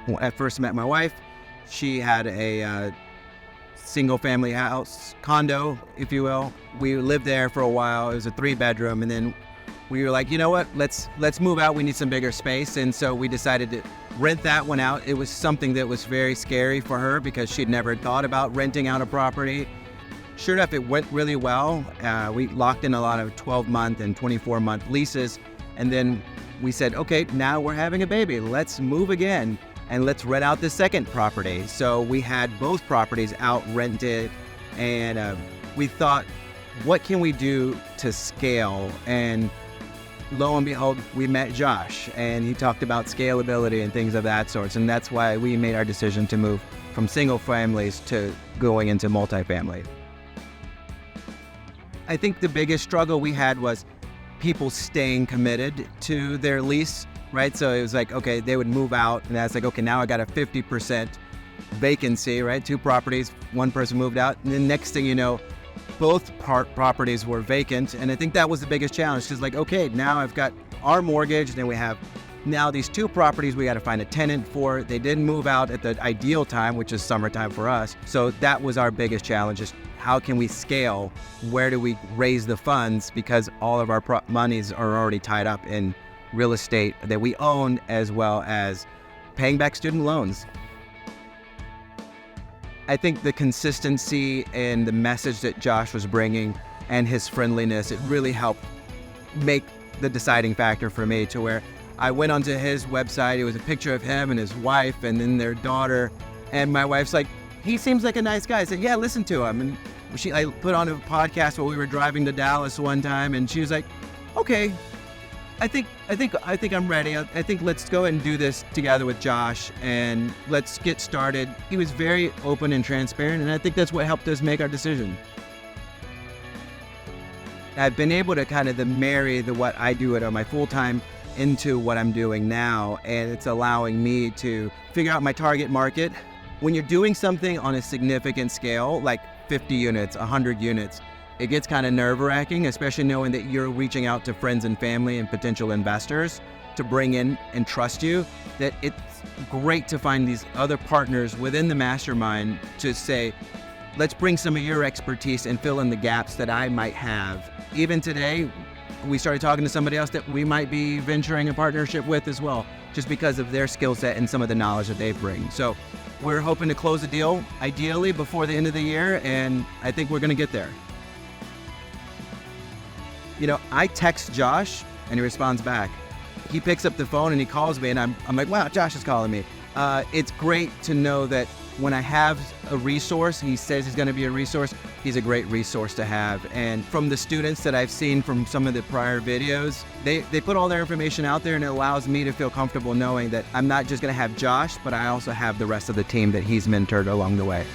when I first met my wife, she had a single family house, condo, if you will. We lived there for a while. It was a 3-bedroom, and then we were like, you know what, let's move out. We need some bigger space. And so we decided to rent that one out. It was something that was very scary for her because she'd never thought about renting out a property. Sure enough, it went really well. We locked in a lot of 12-month and 24-month leases. And then we said, okay, now we're having a baby. Let's move again and let's rent out the second property. So we had both properties out rented, and we thought, what can we do to scale? And lo and behold, we met Josh, and he talked about scalability and things of that sort. And that's why we made our decision to move from single families to going into multifamily. I think the biggest struggle we had was people staying committed to their lease, right? So it was like, okay, they would move out, and that's like, okay, now I got a 50% vacancy, right? 2 properties, 1 person moved out, and then next thing you know, both properties were vacant. And I think that was the biggest challenge, because like, okay, now I've got our mortgage, and then we have now these 2 properties we got to find a tenant for. They didn't move out at the ideal time, which is summertime for us. So that was our biggest challenge, is how can we scale? Where do we raise the funds? Because all of our monies are already tied up in real estate that we own, as well as paying back student loans. I think the consistency and the message that Josh was bringing and his friendliness, it really helped make the deciding factor for me, to where I went onto his website. It was a picture of him and his wife and then their daughter. And my wife's like, he seems like a nice guy. I said, yeah, listen to him. And I put on a podcast while we were driving to Dallas one time, and she was like, okay, I think I'm ready. I think let's go ahead and do this together with Josh, and let's get started. He was very open and transparent, and I think that's what helped us make our decision. I've been able to kind of marry what I do at my full-time into what I'm doing now, and it's allowing me to figure out my target market. When you're doing something on a significant scale, like 50 units, 100 units, it gets kind of nerve-wracking, especially knowing that you're reaching out to friends and family and potential investors to bring in and trust you, that it's great to find these other partners within the mastermind to say, let's bring some of your expertise and fill in the gaps that I might have. Even today, we started talking to somebody else that we might be venturing a partnership with as well, just because of their skill set and some of the knowledge that they bring. So we're hoping to close the deal, ideally, before the end of the year, and I think we're going to get there. You know, I text Josh, and he responds back. He picks up the phone and he calls me, and I'm like, wow, Josh is calling me. It's great to know that when I have a resource, he says he's going to be a resource, he's a great resource to have. And from the students that I've seen from some of the prior videos, they put all their information out there, and it allows me to feel comfortable knowing that I'm not just going to have Josh, but I also have the rest of the team that he's mentored along the way.